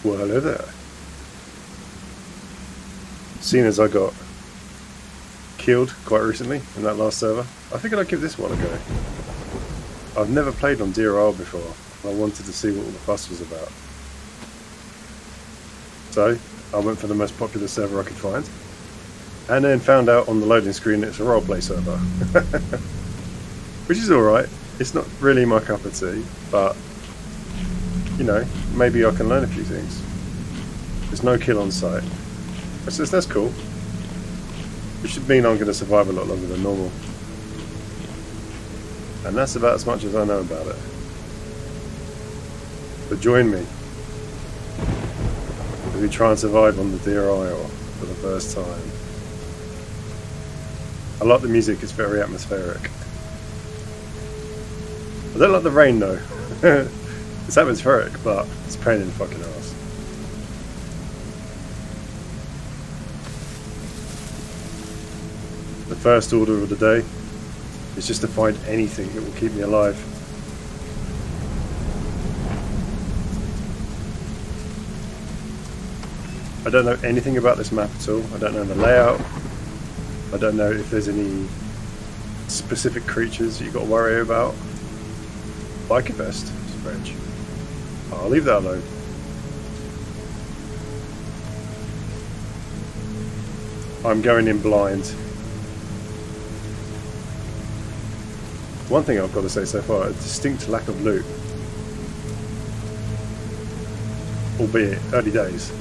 Well, hello there. Seeing as I got killed quite recently in that last server, I figured I'd give this one a go. I've never played on Deer Isle before, and I wanted to see what all the fuss was about. So, I went for the most popular server I could find, and then found out on the loading screen it's a roleplay server. Which is alright. It's not really my cup of tea, but, you know, maybe I can learn a few things. There's no kill on sight. That's cool. Which should mean I'm going to survive a lot longer than normal. And that's about as much as I know about it. But join me as we try and survive on the Deer Isle for the first time. I like the music, it's very atmospheric. I don't like the rain though. It's atmospheric, but it's a pain in the fucking ass. The first order of the day is just to find anything that will keep me alive. I don't know anything about this map at all. I don't know the layout. I don't know if there's any specific creatures you've got to worry about. Biker vest, strange. I'll leave that alone. I'm going in blind. One thing I've got to say so far, a distinct lack of loot. Albeit early days.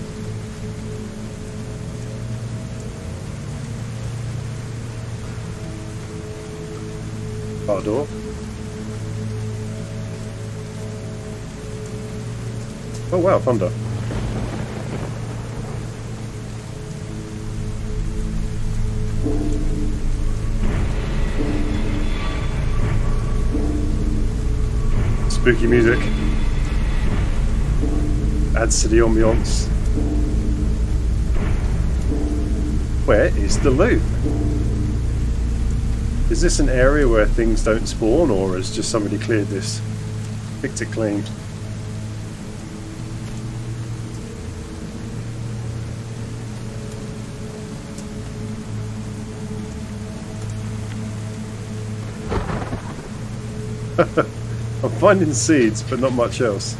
Bar door. Oh wow, thunder. Spooky music adds to the ambiance. Where is the loot? Is this an area where things don't spawn, or has just somebody cleared this? Picked it clean. I'm finding seeds, but not much else.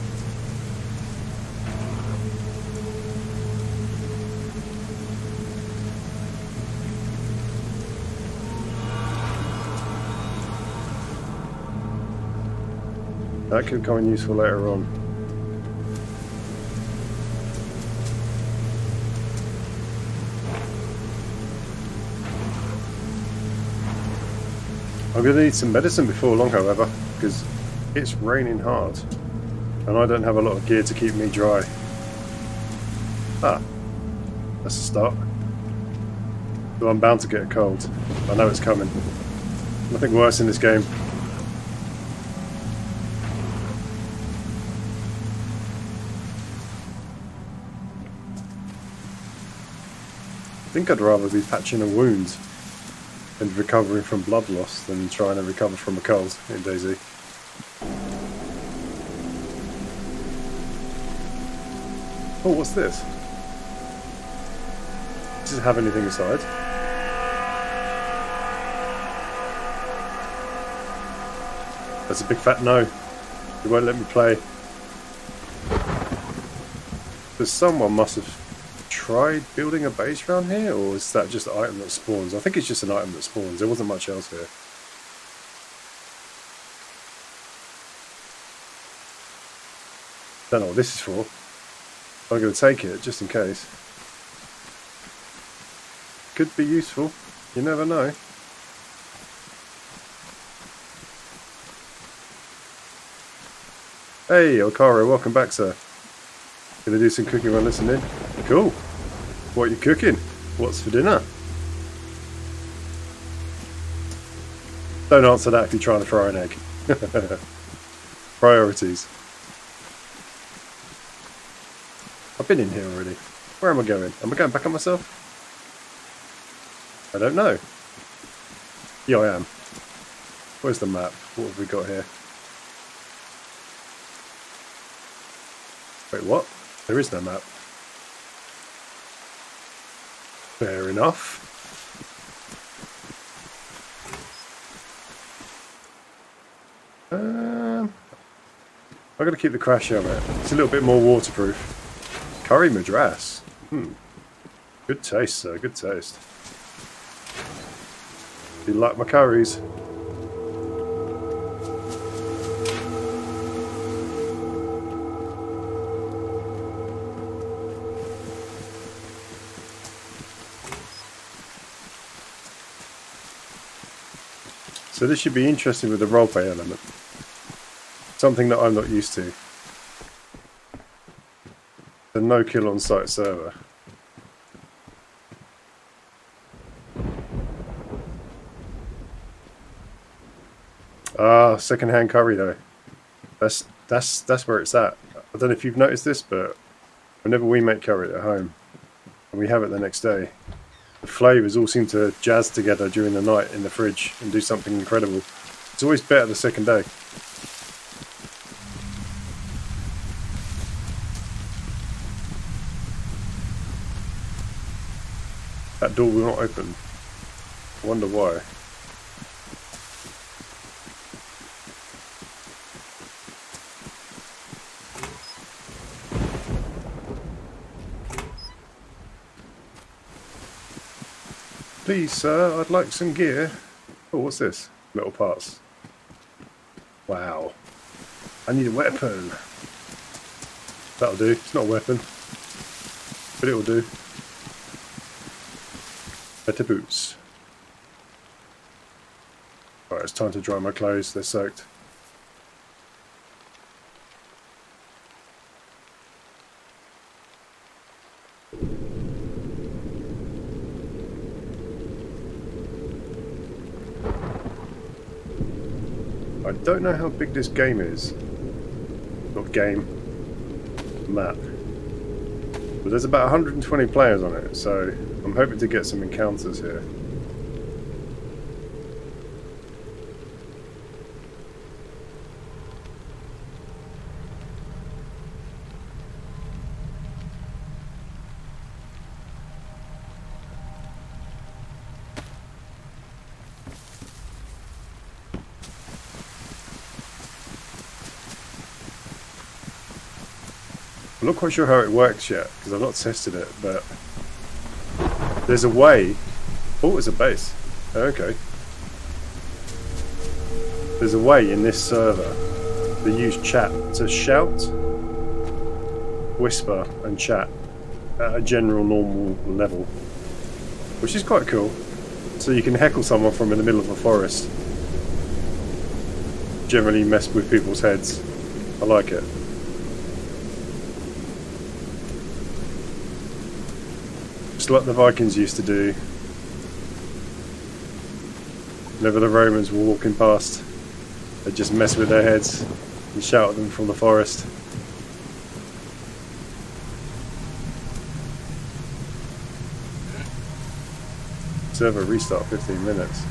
That could come in useful later on. I'm going to need some medicine before long, however, because it's raining hard and I don't have a lot of gear to keep me dry. Ah, that's a start. So I'm bound to get a cold. I know it's coming. Nothing worse in this game. I think I'd rather be patching a wound and recovering from blood loss than trying to recover from a cold in DayZ. Oh, what's this? Does it have anything inside? That's a big fat no. It won't let me play. Because someone must have tried building a base around here, or is that just an item that spawns? I think it's just an item that spawns. There wasn't much else here. Don't know what this is for. I'm going to take it just in case. Could be useful. You never know. Hey, Okaro, welcome back, sir. Gonna do some cooking while listening. Cool. What are you cooking? What's for dinner? Don't answer that if you're trying to fry an egg. Priorities. I've been in here already. Where am I going? Am I going back on myself? I don't know. Yeah, I am. Where's the map? What have we got here? Wait, what? There is no map. Fair enough. I've got to keep the crash helmet. It's a little bit more waterproof. Curry Madras. Good taste, sir. Good taste. Do you like my curries? So this should be interesting with the roleplay element. Something that I'm not used to. The no-kill on-site server. Ah, second-hand curry though. That's where it's at. I don't know if you've noticed this, but whenever we make curry at home, and we have it the next day, the flavours all seem to jazz together during the night in the fridge and do something incredible. It's always better the second day. That door will not open. I wonder why. Please, sir, I'd like some gear. Oh, what's this? Metal parts. Wow. I need a weapon. That'll do. It's not a weapon, but it'll do. Better boots. Right, it's time to dry my clothes. They're soaked. I don't know how big this game is. Not game. Map. But there's about 120 players on it, so I'm hoping to get some encounters here. I'm not quite sure how it works yet, because I've not tested it, but there's a way. Oh, there's a base. Okay. There's a way in this server to use chat to shout, whisper, and chat at a general normal level, which is quite cool. So you can heckle someone from in the middle of a forest. Generally mess with people's heads. I like it. Just like the Vikings used to do. Whenever the Romans were walking past, they'd just mess with their heads and shout at them from the forest. Server restart 15 minutes.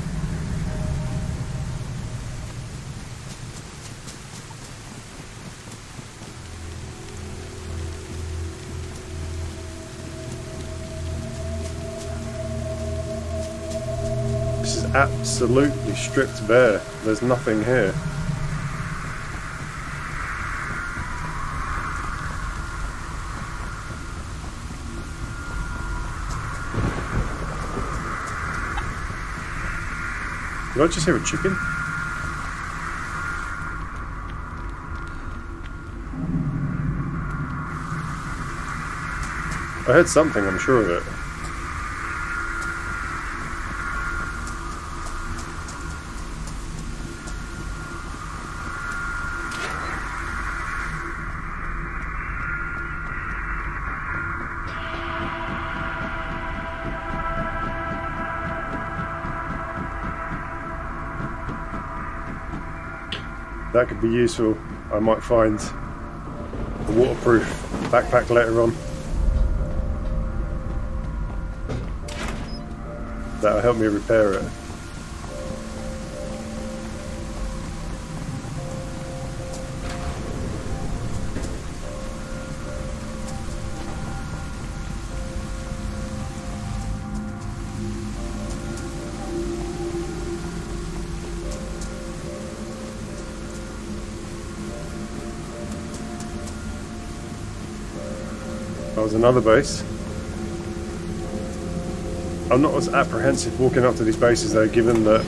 This is absolutely stripped bare. There's nothing here. Did I just hear a chicken? I heard something, I'm sure of it. That could be useful. I might find a waterproof backpack later on. That'll help me repair it. That was another base. I'm not as apprehensive walking up to these bases though, given that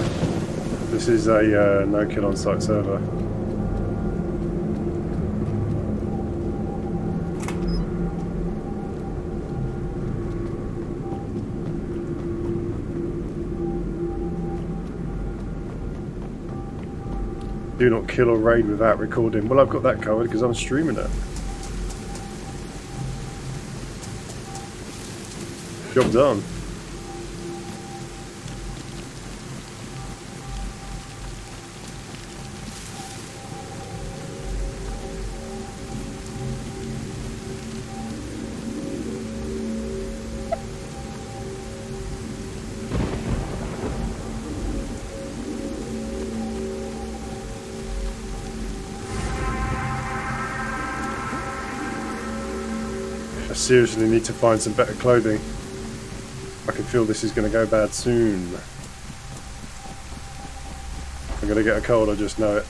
this is a no-kill on-site server. Do not kill or raid without recording. Well, I've got that covered because I'm streaming it. Job done. I seriously need to find some better clothing. I can feel this is going to go bad soon. I'm going to get a cold, I just know it.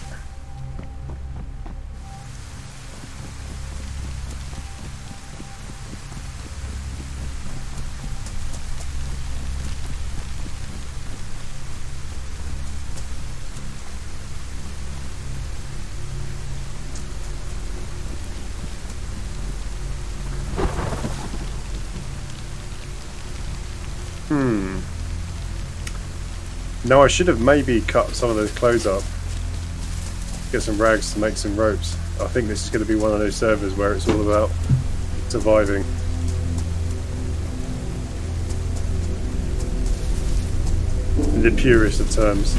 No, I should have maybe cut some of those clothes up. Get some rags to make some ropes. I think this is going to be one of those servers where it's all about surviving. In the purest of terms.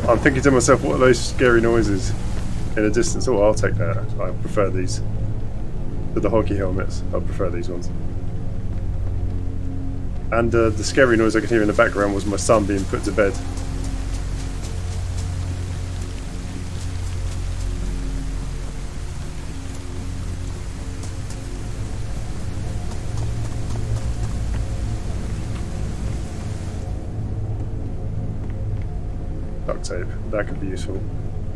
I'm thinking to myself, what are those scary noises in the distance? Oh, I'll take that. I prefer these to the hockey helmets. I prefer these ones. And the scary noise I could hear in the background was my son being put to bed. Duct tape, that could be useful.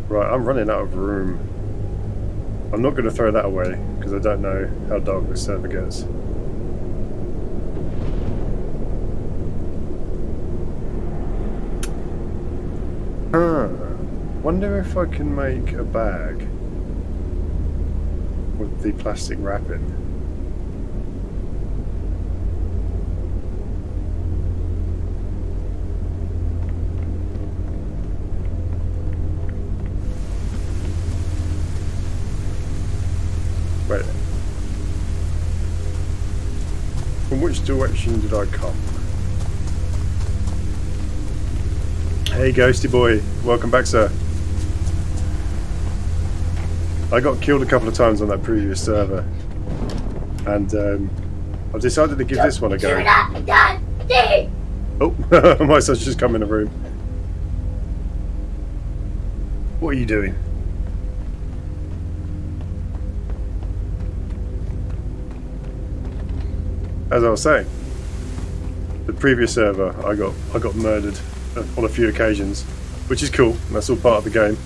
Right, I'm running out of room. I'm not going to throw that away because I don't know how dark this server gets. Wonder if I can make a bag with the plastic wrapping. Wait. From which direction did I come? Hey Ghosty boy, welcome back sir. I got killed a couple of times on that previous server. And I've decided to give this one a go. Oh, my son's just come in the room. What are you doing? As I was saying, the previous server I got murdered on a few occasions, which is cool. That's all part of the game.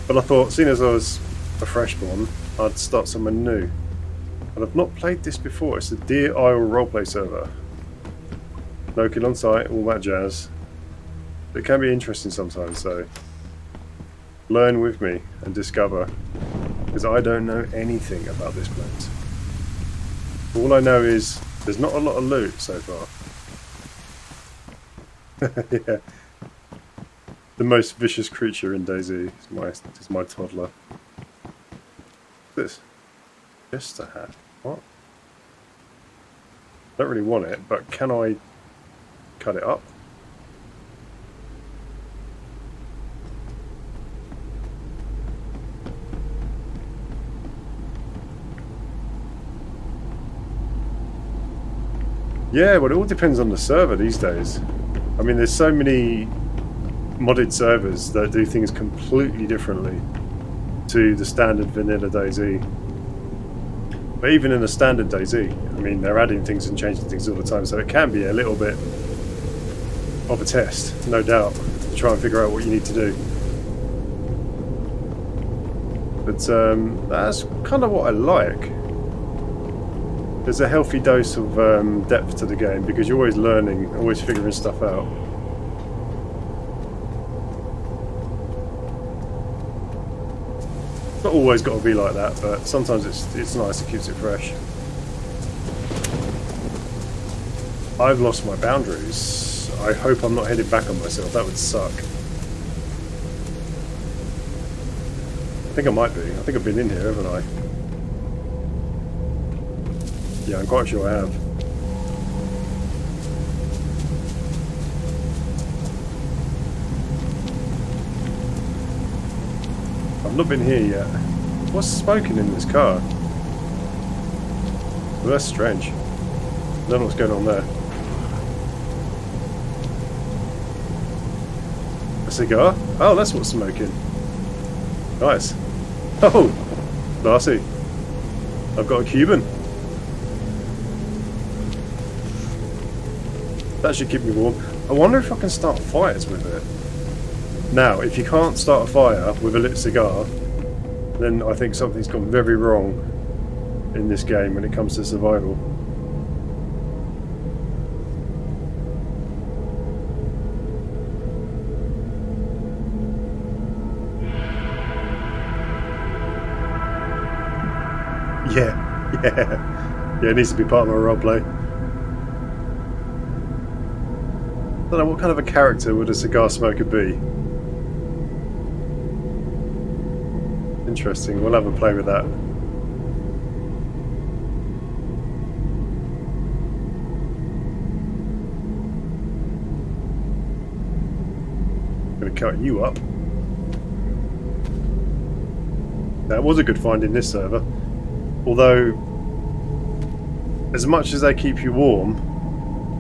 But I thought, seeing as I was a freshborn, I'd start somewhere new. And I've not played this before. It's the Deer Isle roleplay server. No kill on site, all that jazz. It can be interesting sometimes, so learn with me and discover, because I don't know anything about this place. All I know is there's not a lot of loot so far. Yeah. The most vicious creature in DayZ is my toddler. This? Just a hat. What? Don't really want it, but can I cut it up? Yeah, well, it all depends on the server these days. I mean, there's so many modded servers that do things completely differently to the standard vanilla DayZ. But even in a standard DayZ, I mean, they're adding things and changing things all the time, so it can be a little bit of a test, no doubt, to try and figure out what you need to do. But that's kind of what I like. There's a healthy dose of depth to the game because you're always learning, always figuring stuff out. It's not always got to be like that, but sometimes it's nice, it keeps it fresh. I've lost my boundaries. I hope I'm not headed back on myself, that would suck. I think I might be. I think I've been in here, haven't I? Yeah, I'm quite sure I have. I've not been here yet. What's smoking in this car? Well, that's strange. I don't know what's going on there. A cigar? Oh, that's what's smoking. Nice. Oh, Darcy. I've got a Cuban. That should keep me warm. I wonder if I can start fires with it. Now, if you can't start a fire with a lit cigar, then I think something's gone very wrong in this game when it comes to survival. Yeah, it needs to be part of my roleplay. I don't know, what kind of a character would a cigar smoker be? Interesting, we'll have a play with that. I'm going to cut you up. That was a good find in this server. Although, as much as they keep you warm,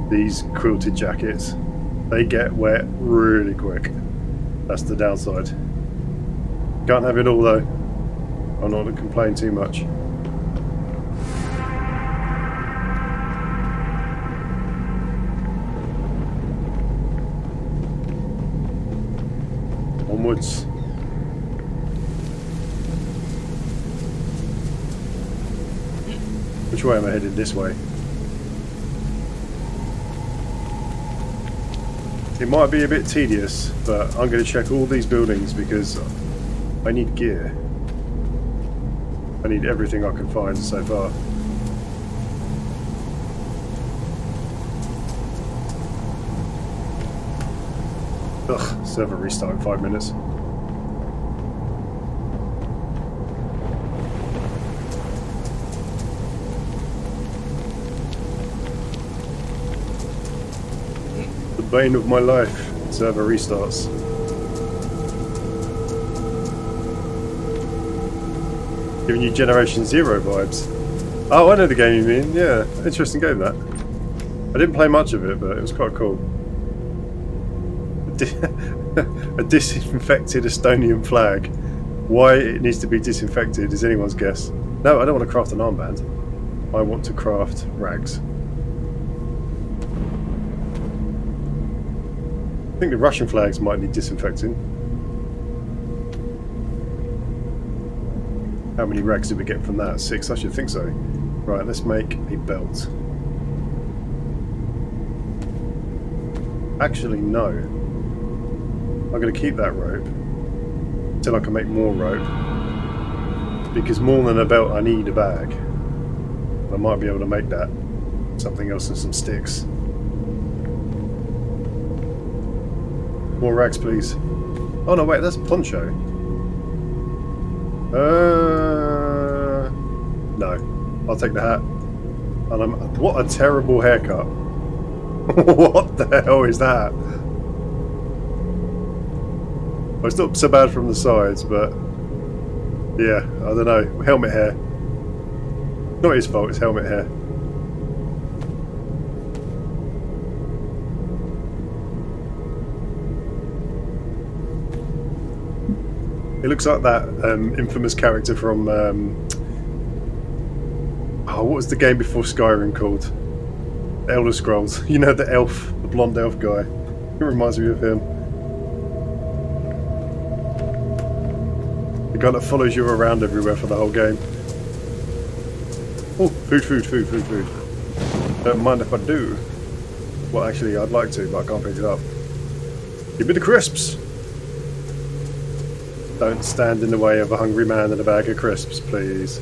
these quilted jackets, they get wet really quick. That's the downside. Can't have it all though. I'm not going to complain too much. Onwards. Which way am I headed? This way. It might be a bit tedious, but I'm going to check all these buildings because I need gear. I need everything I can find so far. Ugh, server restart in 5 minutes. The bane of my life, server restarts. Giving you Generation Zero vibes. Oh, I know the game you mean. Yeah, interesting game that. I didn't play much of it, but it was quite cool. A disinfected Estonian flag. Why it needs to be disinfected is anyone's guess. No, I don't want to craft an armband. I want to craft rags. I think the Russian flags might need disinfecting. How many rags did we get from that? 6? I should think so. Right, let's make a belt. Actually, no. I'm going to keep that rope until I can make more rope. Because more than a belt, I need a bag. I might be able to make that. Something else and some sticks. More rags, please. Oh no, wait, that's poncho. No. I'll take the hat. And what a terrible haircut. What the hell is that? Well, it's not so bad from the sides, but yeah, I don't know. Helmet hair. Not his fault, it's helmet hair. It looks like that infamous character from what was the game before Skyrim called? Elder Scrolls. You know, the elf, the blonde elf guy. It reminds me of him. The guy that follows you around everywhere for the whole game. Oh, food. Don't mind if I do. Well, actually, I'd like to, but I can't pick it up. Give me the crisps! Don't stand in the way of a hungry man and a bag of crisps, please.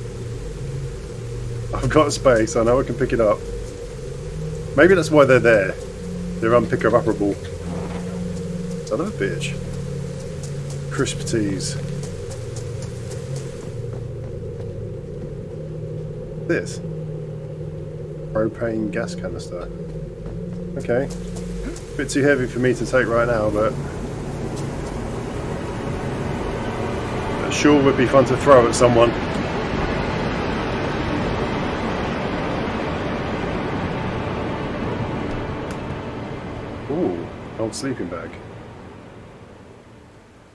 I've got space, I know I can pick it up. Maybe that's why they're there. They're unpick-up-upable. Son of a bitch. Crisp teas. This? Propane gas canister. Okay. A bit too heavy for me to take right now, but it sure would be fun to throw at someone. Ooh, old sleeping bag.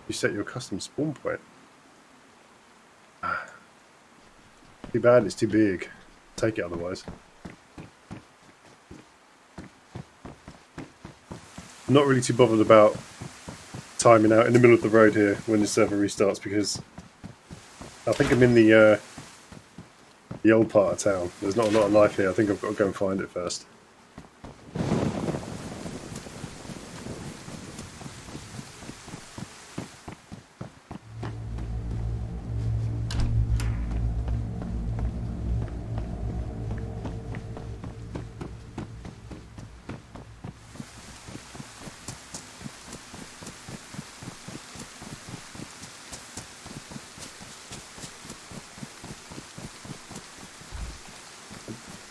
You set your custom spawn point. Too bad it's too big. Take it otherwise. I'm not really too bothered about timing out in the middle of the road here when the server restarts because I think I'm in the old part of town. There's not a lot of life here. I think I've got to go and find it first.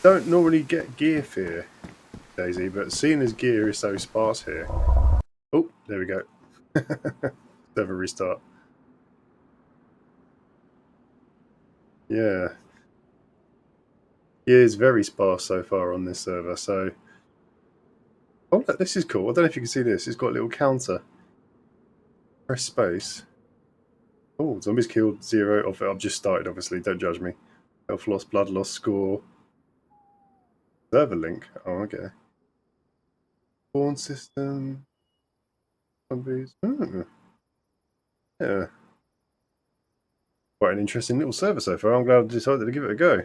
Don't normally get gear fear, Daisy, but seeing as gear is so sparse here. Oh, there we go. Server restart. Yeah. Gear is very sparse so far on this server, so... Oh, look, this is cool. I don't know if you can see this. It's got a little counter. Press space. Oh, zombies killed, 0. I've just started, obviously. Don't judge me. Health loss, blood loss, score. Server link. Oh, okay. Spawn system. Zombies. Oh. Yeah. Quite an interesting little server so far. I'm glad I decided to give it a go.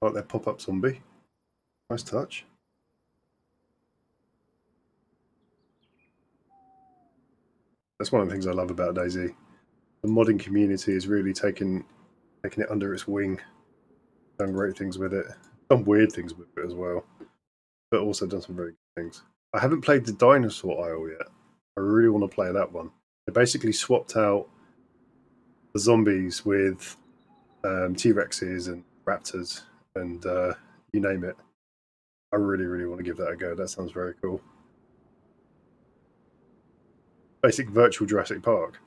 I like that pop-up zombie. Nice touch. That's one of the things I love about DayZ. The modding community is really taking it under its wing. Done great things with it. Done weird things with it as well. But also done some very good things. I haven't played the Dinosaur Isle yet. I really want to play that one. They basically swapped out the zombies with T-Rexes and Raptors and you name it. I really want to give that a go. That sounds very cool. Basic virtual Jurassic Park.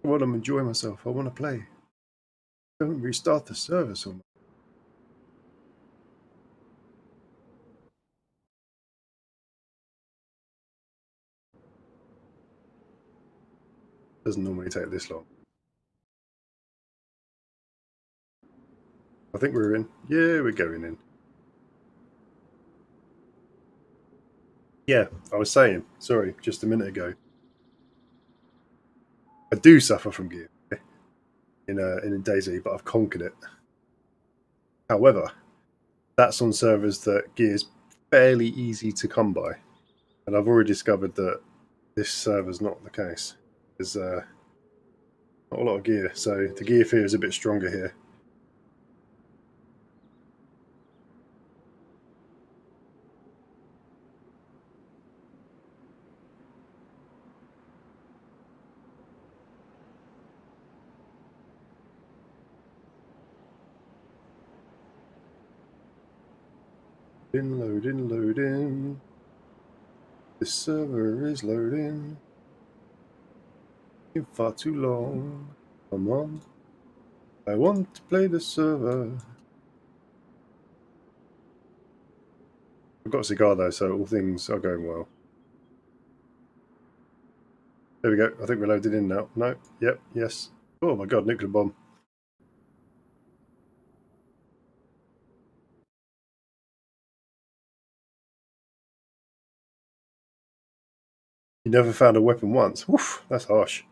I want to enjoy myself. I want to play. Don't restart the server so much. Doesn't normally take this long. I think we're in. Yeah, we're going in. Yeah, I was saying, sorry, just a minute ago. I do suffer from gear in a DayZ, but I've conquered it. However, that's on servers that gear is fairly easy to come by. And I've already discovered that this server's not the case. There's not a lot of gear, so the gear fear is a bit stronger here. Loading. This server is loading. Taking far too long. Come on. I want to play the server. I've got a cigar though, so all things are going well. There we go. I think we're loaded in now. No. Yep. Yes. Oh my god, nuclear bomb. You never found a weapon once? Woof, that's harsh.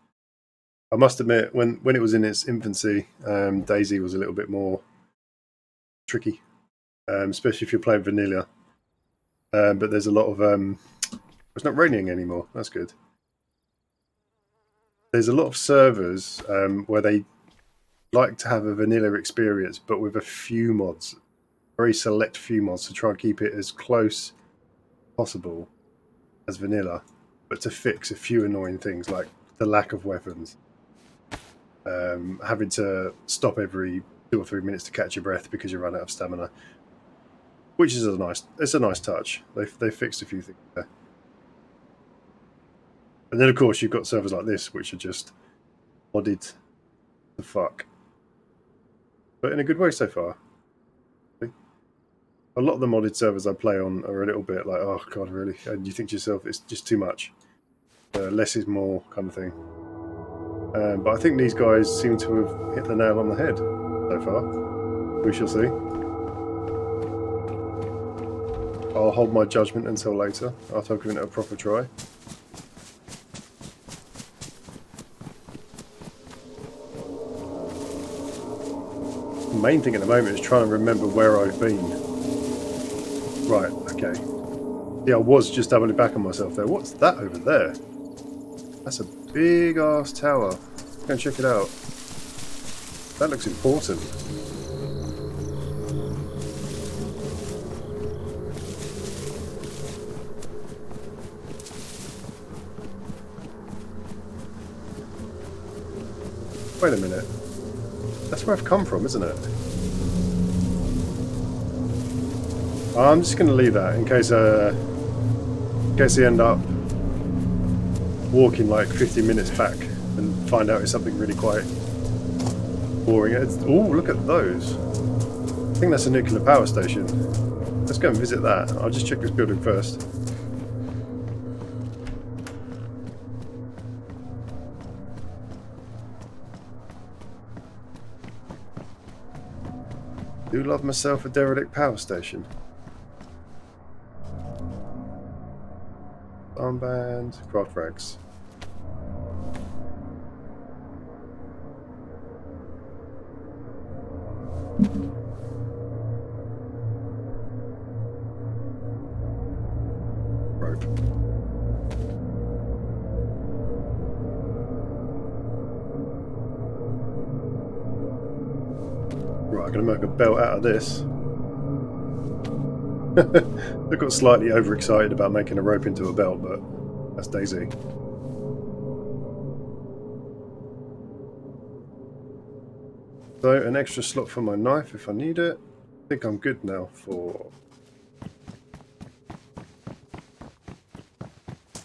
I must admit, when it was in its infancy, DayZ was a little bit more tricky, especially if you're playing vanilla. But there's a lot of... it's not raining anymore. That's good. There's a lot of servers where they like to have a vanilla experience, but with a few mods, very select few mods, to try and keep it as close possible as vanilla, but to fix a few annoying things like the lack of weapons, having to stop every 2 or 3 minutes to catch your breath because you run out of stamina, which is a nice touch. They fixed a few things there. And then of course you've got servers like this which are just modded the fuck, but in a good way so far. A lot of the modded servers I play on are a little bit like, oh god, really? And you think to yourself, it's just too much. Less is more kind of thing. But I think these guys seem to have hit the nail on the head so far. We shall see. I'll hold my judgment until later, after I've given it a proper try. The main thing at the moment is trying to remember where I've been. Right, okay. Yeah, I was just doubling back on myself there. What's that over there? That's a big ass tower. Go and check it out. That looks important. Wait a minute. That's where I've come from, isn't it? I'm just going to leave that in case you end up walking like 50 minutes back and find out it's something really quite boring. Oh, look at those. I think that's a nuclear power station. Let's go and visit that. I'll just check this building first. Do love myself a derelict power station. Armband, craft rags. Rope. Right, I'm going to make a belt out of this. I got slightly overexcited about making a rope into a belt, but that's DayZ. So, an extra slot for my knife if I need it. I think I'm good now for...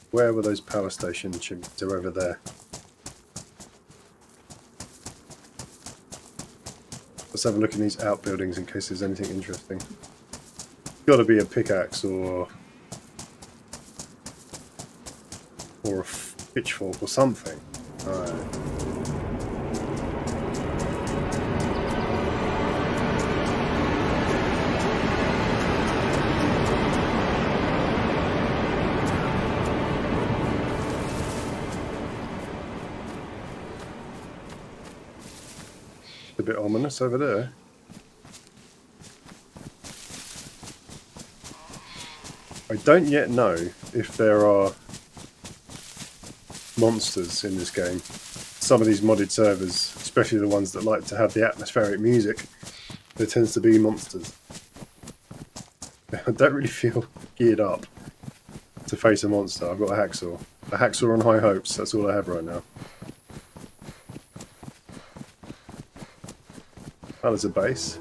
Where were those power station chimneys? They're over there. Let's have a look in these outbuildings in case there's anything interesting. Got to be a pickaxe or a pitchfork or something. Alright. A bit ominous over there. I don't yet know if there are monsters in this game. Some of these modded servers, especially the ones that like to have the atmospheric music, there tends to be monsters. I don't really feel geared up to face a monster. I've got a hacksaw. A hacksaw on high hopes, that's all I have right now. Oh, there's a base.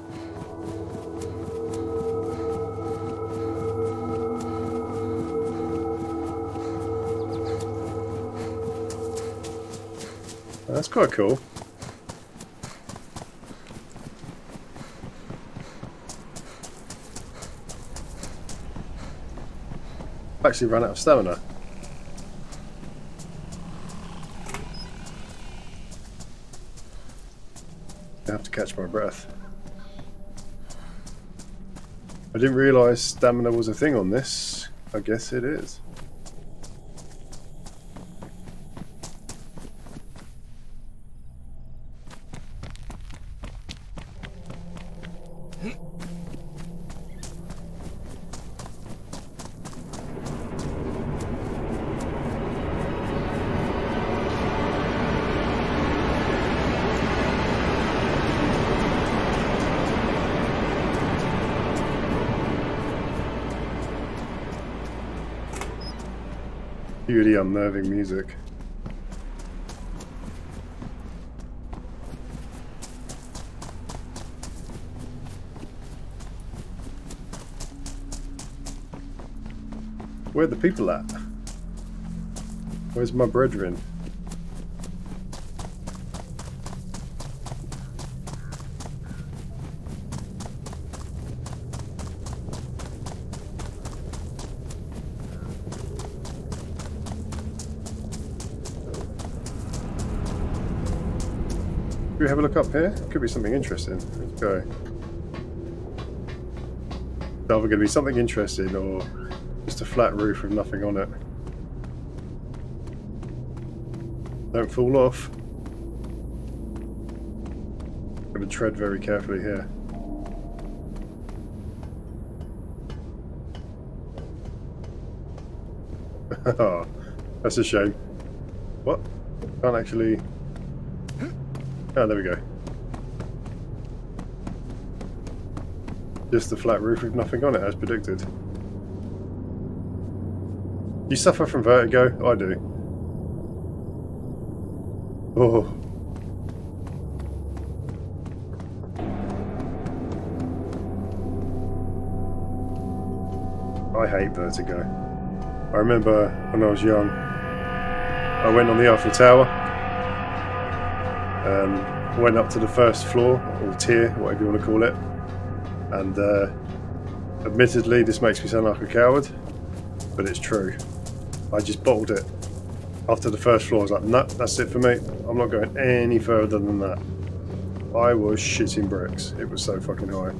That's quite cool. I've actually run out of stamina. I have to catch my breath. I didn't realise stamina was a thing on this. I guess it is. Really unnerving music. Where are the people at? Where's my brethren? Should we have a look up here? Could be something interesting. Let's go. It's either going to be something interesting or just a flat roof with nothing on it. Don't fall off. Got to tread very carefully here. Oh, that's a shame. What? Can't actually... Oh, there we go. Just a flat roof with nothing on it, as predicted. You suffer from vertigo? I do. Oh. I hate vertigo. I remember when I was young, I went on the Eiffel Tower. Went up to the first floor, or tier, whatever you want to call it, and admittedly this makes me sound like a coward, but it's true. I just bottled it. After the first floor I was like, no, that's it for me. I'm not going any further than that. I was shitting bricks. It was so fucking high.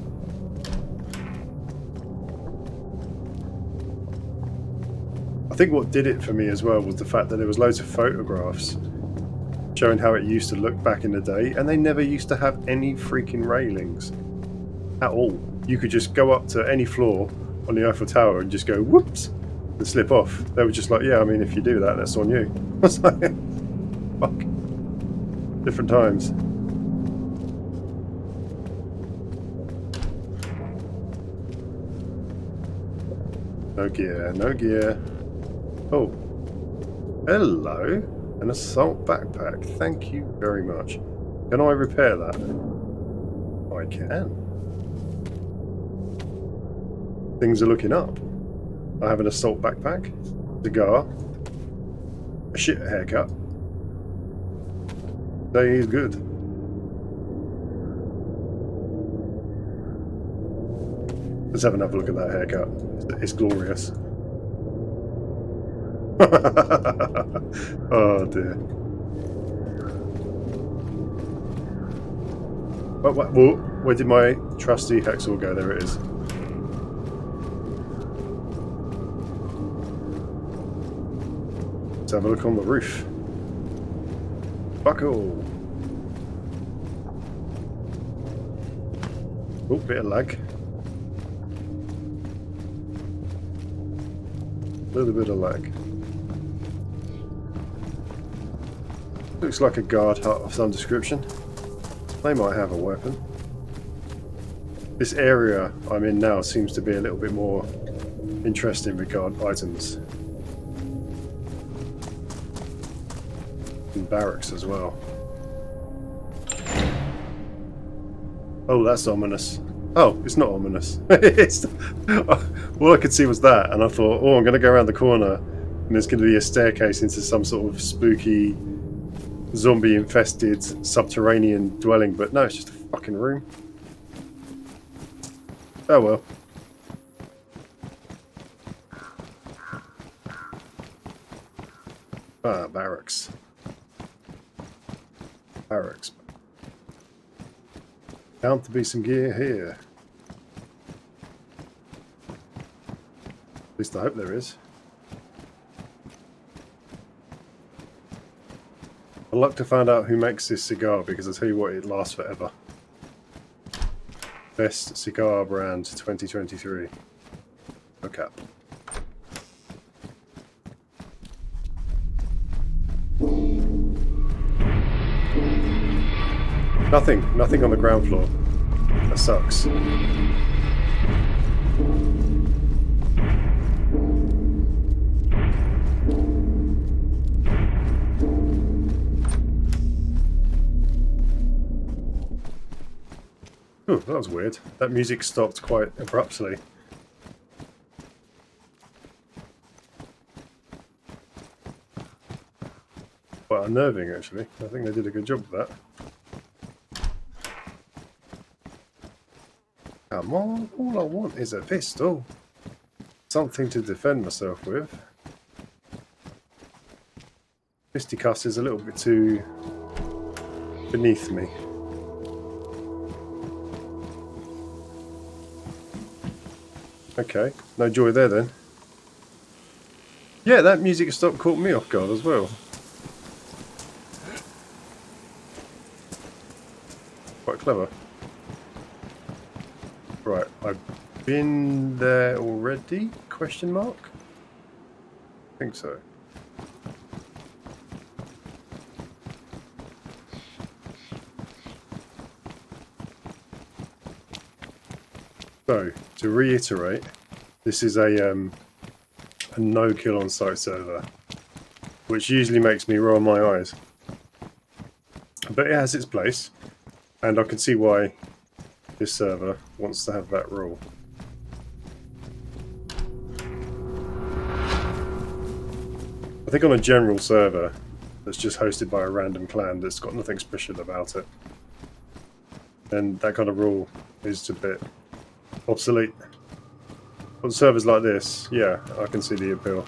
I think what did it for me as well was the fact that there was loads of photographs showing how it used to look back in the day, and they never used to have any freaking railings at all. You could just go up to any floor on the Eiffel Tower and just go whoops and slip off. They were just like, yeah, I mean, if you do that, that's on you. I was like, fuck. Different times. No gear, no gear. Oh. Hello. An assault backpack. Thank you very much. Can I repair that? I can. Things are looking up. I have an assault backpack, cigar, a shit haircut. Day is good. Let's have another look at that haircut. It's glorious. Oh dear. Where did my trusty hacksaw go? There it is. Let's have a look on the roof. Buckle. Oh, bit of lag. A little bit of lag. Looks like a guard hut of some description. They might have a weapon. This area I'm in now seems to be a little bit more interesting with guard items. And barracks as well. Oh, that's ominous. Oh, it's not ominous. It's, all I could see was that, and I thought, oh, I'm going to go around the corner, and there's going to be a staircase into some sort of spooky, zombie-infested subterranean dwelling, but no, it's just a fucking room. Oh well. Ah, barracks. Barracks. Bound to be some gear here. At least I hope there is. I'd like to find out who makes this cigar, because I tell you what, it lasts forever. Best cigar brand 2023. Look up. Nothing on the ground floor. That sucks. Oh, that was weird. That music stopped quite abruptly. Quite unnerving, actually. I think they did a good job of that. Come on, all I want is a pistol. Something to defend myself with. Fisticuffs is a little bit too beneath me. Okay, no joy there then. Yeah, that music stop caught me off guard as well. Quite clever. Right, I've been there already? Question mark? I think so. So, to reiterate, this is a no kill on site server, which usually makes me roll my eyes. But it has its place, and I can see why this server wants to have that rule. I think on a general server that's just hosted by a random clan that's got nothing special about it, then that kind of rule is a bit obsolete. On servers like this, yeah, I can see the appeal.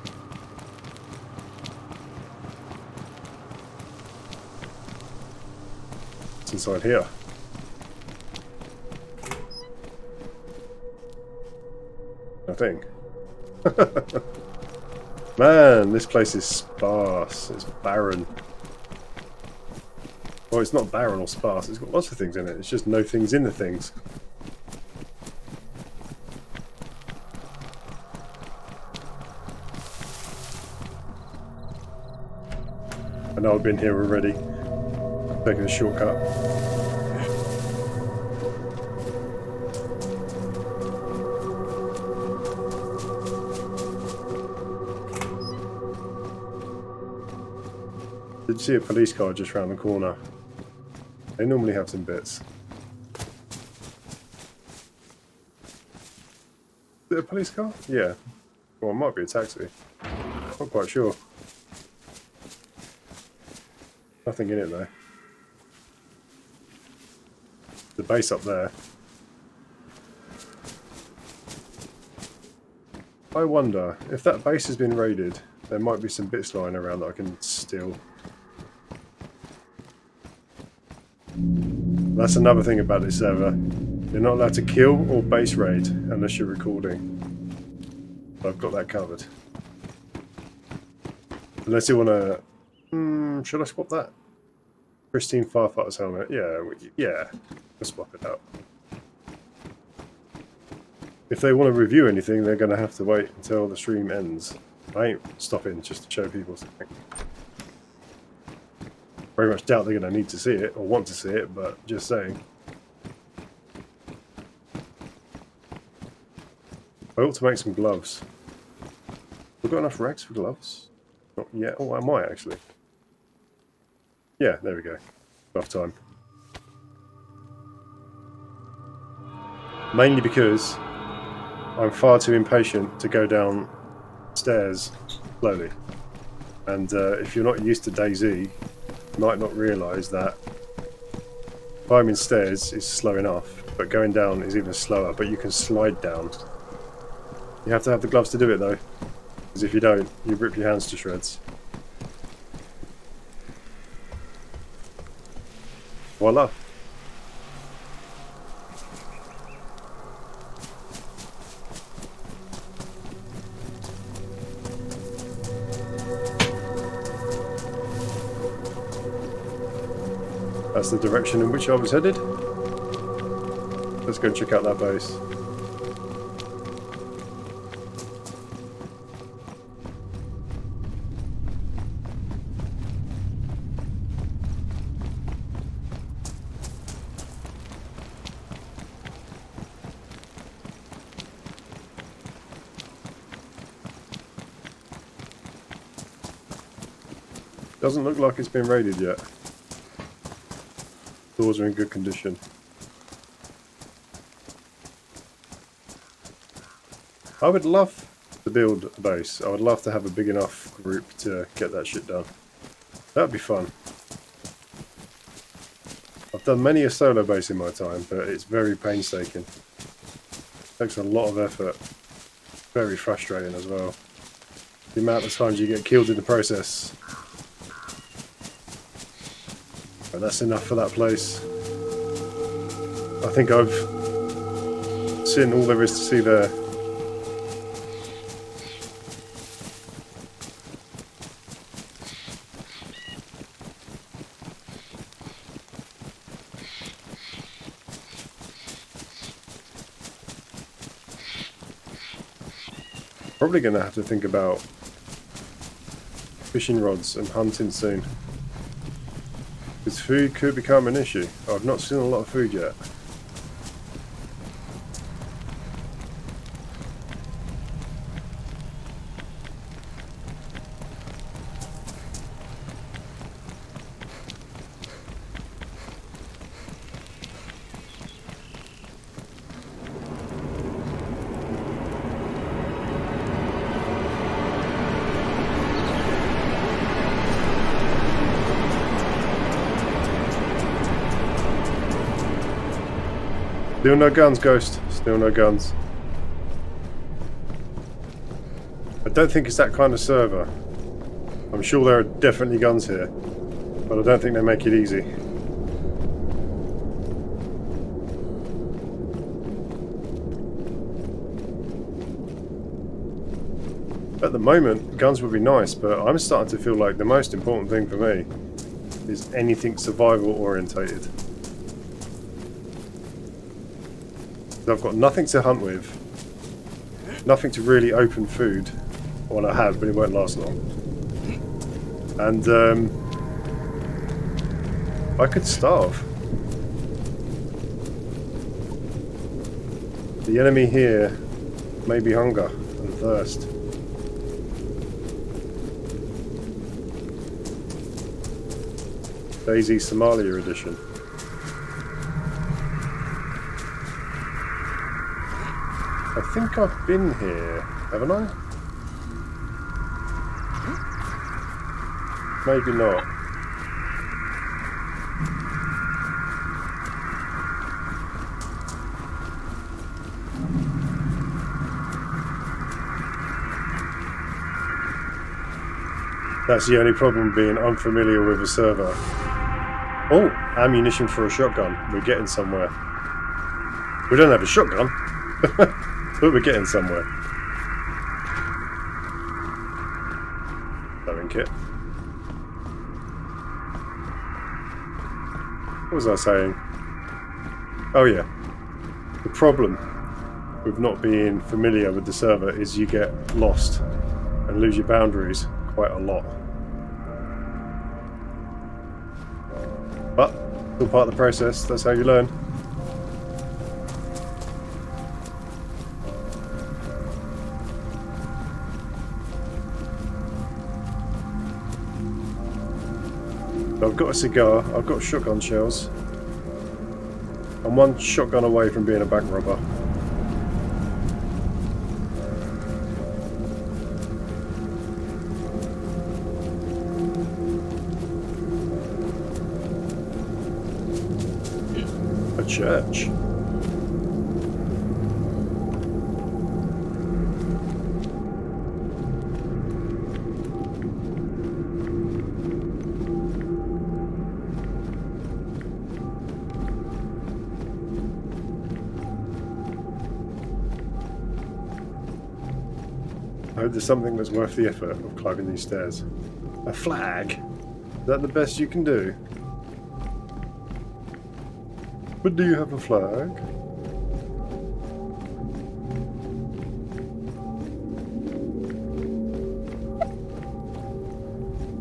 What's inside here? Nothing. Man, this place is sparse. It's barren. Well, it's not barren or sparse. It's got lots of things in it. It's just no things in the things. I know I've been here already. Taking a shortcut. Did see a police car just round the corner. They normally have some bits. Is it a police car? Yeah. Well, it might be a taxi. Not quite sure. Nothing in it though. The base up there. I wonder, if that base has been raided, there might be some bits lying around that I can steal. That's another thing about this server. You're not allowed to kill or base raid unless you're recording. I've got that covered. Unless you want to... should I swap that? Pristine Firefighter's helmet. Yeah. Let's swap it out. If they want to review anything, they're going to have to wait until the stream ends. I ain't stopping just to show people something. Very much doubt they're going to need to see it or want to see it, but just saying. I ought to make some gloves. We've got enough rags for gloves? Not yet. Oh, I might actually. Yeah, there we go. Rough time. Mainly because I'm far too impatient to go down stairs slowly. And if you're not used to DayZ, you might not realise that climbing stairs is slow enough, but going down is even slower, but you can slide down. You have to have the gloves to do it though, because if you don't, you rip your hands to shreds. Voila. That's the direction in which I was headed. Let's go and check out that base. Doesn't look like it's been raided yet. Doors are in good condition. I would love to build a base. I would love to have a big enough group to get that shit done. That'd be fun. I've done many a solo base in my time, but it's very painstaking. Takes a lot of effort. Very frustrating as well. The amount of times you get killed in the process. But that's enough for that place. I think I've seen all there is to see there. Probably going to have to think about fishing rods and hunting soon. Because food could become an issue. I've not seen a lot of food yet. Still no guns, Ghost. Still no guns. I don't think it's that kind of server. I'm sure there are definitely guns here, but I don't think they make it easy. At the moment, guns would be nice, but I'm starting to feel like the most important thing for me is anything survival orientated. I've got nothing to hunt with, nothing to really open food. Well, I have, but it won't last long. And I could starve. The enemy here may be hunger and thirst. DayZ Somalia edition. I think I've been here, haven't I? Maybe not. That's the only problem, being unfamiliar with a server. Oh, ammunition for a shotgun. We're getting somewhere. We don't have a shotgun. But we're getting somewhere. Towing kit. What was I saying? Oh yeah. The problem with not being familiar with the server is you get lost and lose your boundaries quite a lot. But, still part of the process, that's how you learn. I've got a cigar, I've got shotgun shells. I'm one shotgun away from being a bank robber. A church. hope there's something that's worth the effort of climbing these stairs. A flag? Is that the best you can do? But do you have a flag?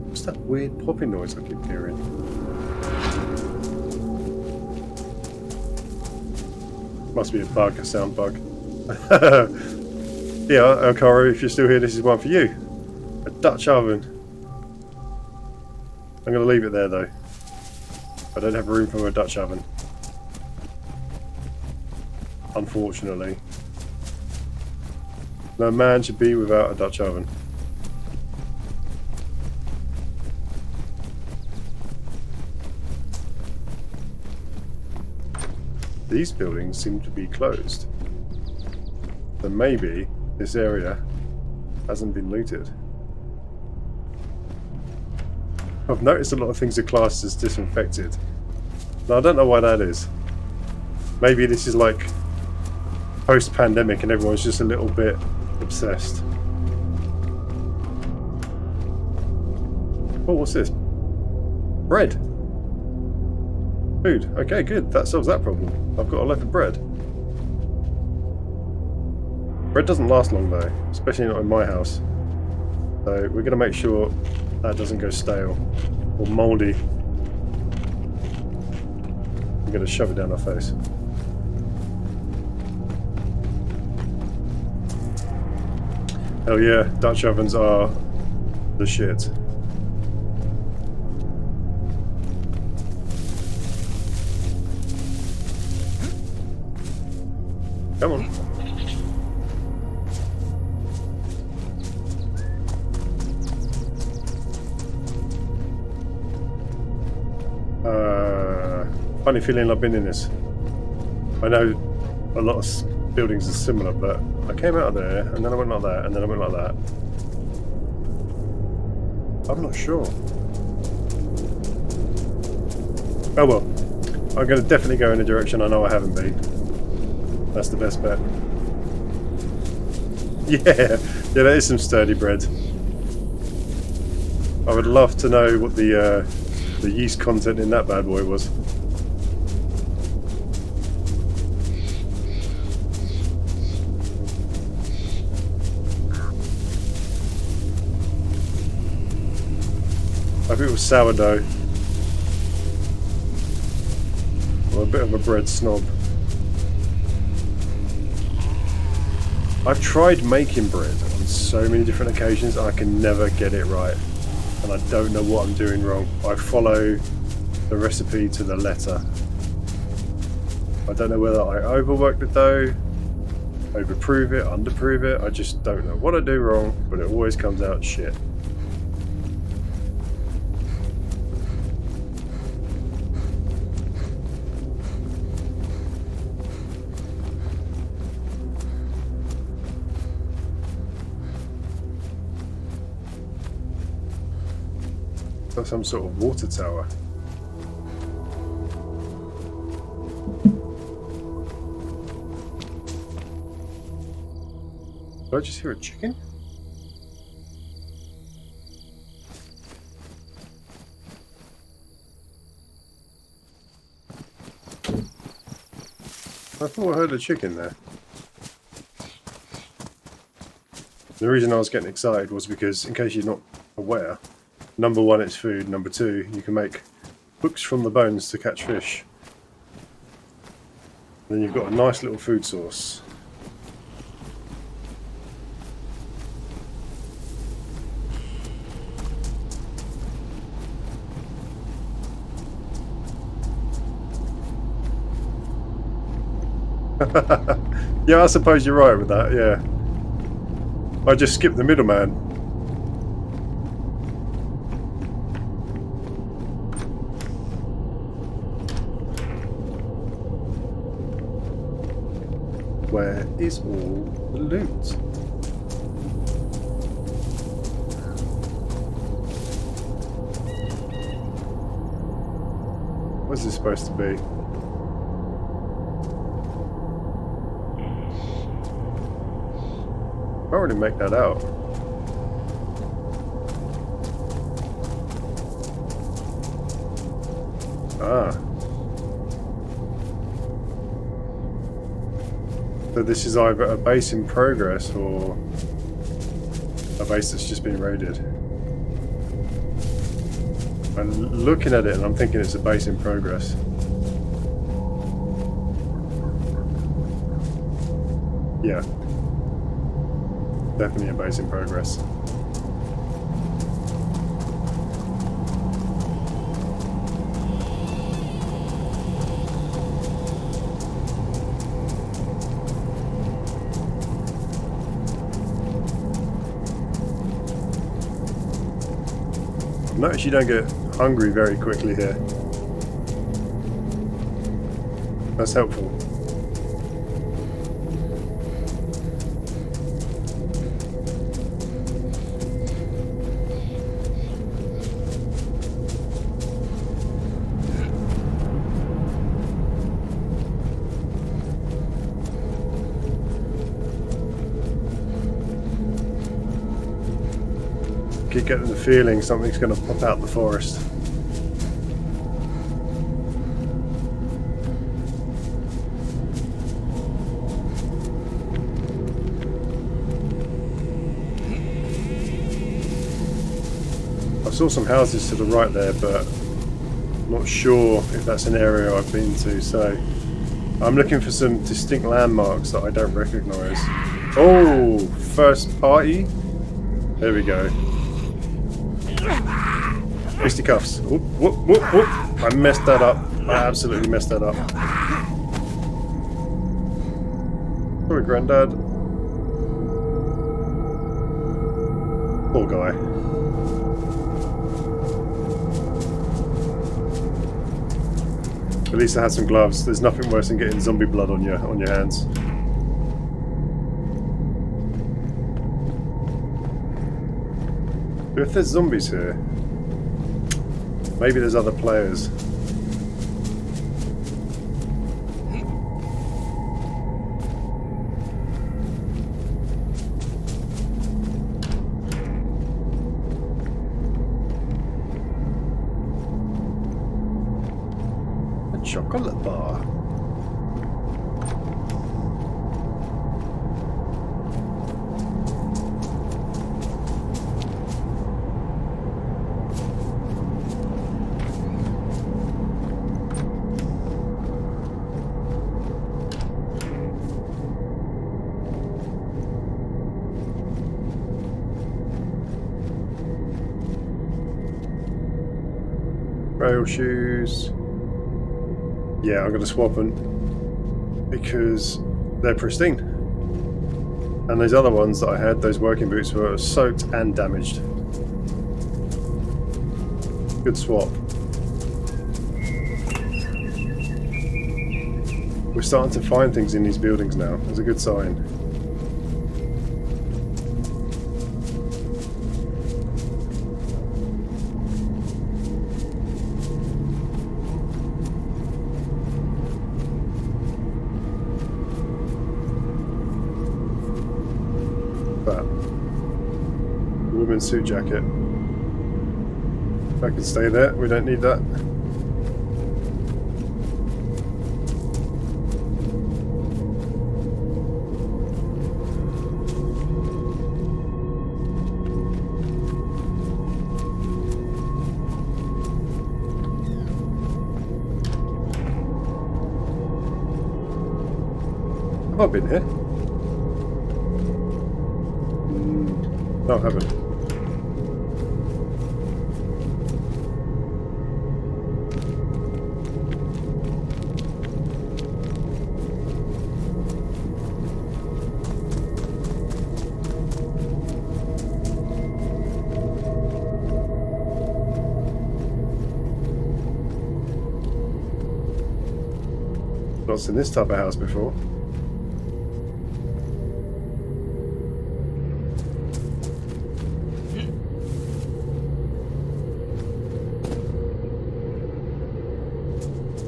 What's that weird popping noise I keep hearing? Must be a bug, a sound bug. Yeah, Okaro, if you're still here, this is one for you. A Dutch oven. I'm going to leave it there though. I don't have room for a Dutch oven. Unfortunately. No man should be without a Dutch oven. These buildings seem to be closed. So maybe this area hasn't been looted. I've noticed a lot of things are classed as disinfected. Now I don't know why that is. Maybe this is like post-pandemic and everyone's just a little bit obsessed. Oh, what's this? Bread. Food. Okay, good. That solves that problem. I've got a loaf of bread. Bread doesn't last long though, especially not in my house. So we're going to make sure that doesn't go stale or mouldy. I'm going to shove it down our face. Hell yeah, Dutch ovens are the shit. Come on. Funny feeling I've been in this. I know a lot of buildings are similar, but I came out of there, and then I went like that, and then I went like that. I'm not sure. Oh well. I'm going to definitely go in a direction I know I haven't been. That's the best bet. Yeah, that is some sturdy bread. I would love to know what the yeast content in that bad boy was. I think it was sourdough. I'm a bit of a bread snob. I've tried making bread on so many different occasions and I can never get it right. And I don't know what I'm doing wrong. I follow the recipe to the letter. I don't know whether I overwork the dough, overprove it, underprove it. I just don't know what I do wrong, but it always comes out shit. Got some sort of water tower. Did I just hear a chicken? I thought I heard a chicken there. The reason I was getting excited was because, in case you're not aware, number one, it's food. Number two, you can make hooks from the bones to catch fish. And then you've got a nice little food source. Yeah, I suppose you're right with that, yeah. I just skipped the middleman. Where is all the loot? What's this supposed to be? I can't really make that out. Ah. So this is either a base in progress or a base that's just been raided. I'm looking at it and I'm thinking it's a base in progress. Yeah. Definitely a base in progress. Notice you don't get hungry very quickly here. That's helpful. Keep getting the feeling something's going to pop out the forest. I saw some houses to the right there, but I'm not sure if that's an area I've been to, so I'm looking for some distinct landmarks that I don't recognise. Oh, first party? There we go. Fisticuffs. Whoop, whoop, whoop, whoop. I messed that up. I absolutely messed that up. Sorry, Grandad. Poor guy. At least I had some gloves. There's nothing worse than getting zombie blood on your hands. But if there's zombies here, maybe there's other players. A chocolate bar. Rail shoes. Yeah, I'm going to swap them because they're pristine. And those other ones that I had, those working boots, were soaked and damaged. Good swap. We're starting to find things in these buildings now. That's a good sign. Women's suit jacket. That can stay there. We don't need that. Have I been here? No, I haven't. Not seen this type of house before.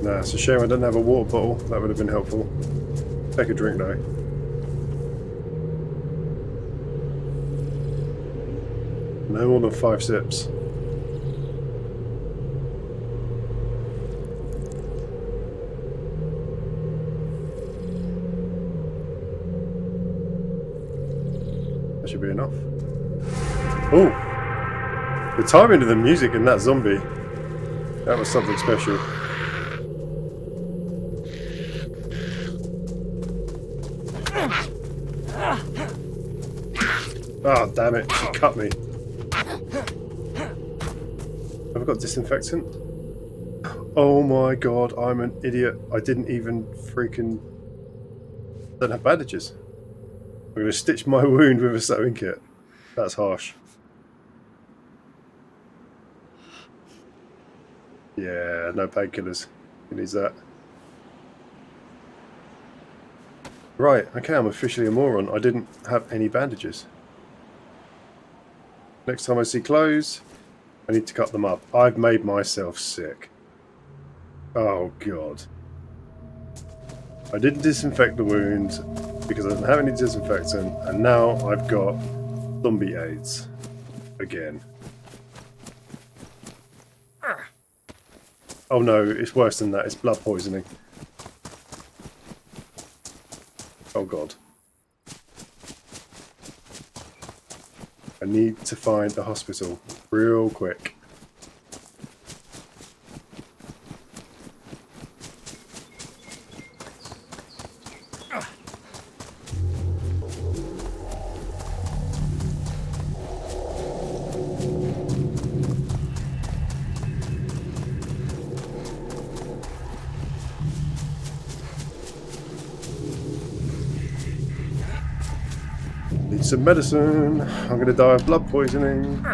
Nah, it's a shame I didn't have a water bottle. That would have been helpful. Take a drink though. No more than 5 sips. should be enough. Oh! The timing of the music in that zombie. That was something special. Ah, oh, damn it. She cut me. Have I got disinfectant? Oh my god, I'm an idiot. I didn't even freaking... don't have bandages. I'm going to stitch my wound with a sewing kit. That's harsh. Yeah, no painkillers. Who needs that? Right, okay, I'm officially a moron. I didn't have any bandages. Next time I see clothes, I need to cut them up. I've made myself sick. Oh god. I didn't disinfect the wound because I didn't have any disinfectant, and now I've got zombie AIDS. Again. Oh no, it's worse than that. It's blood poisoning. Oh god. I need to find a hospital real quick. Need some medicine. I'm going to die of blood poisoning.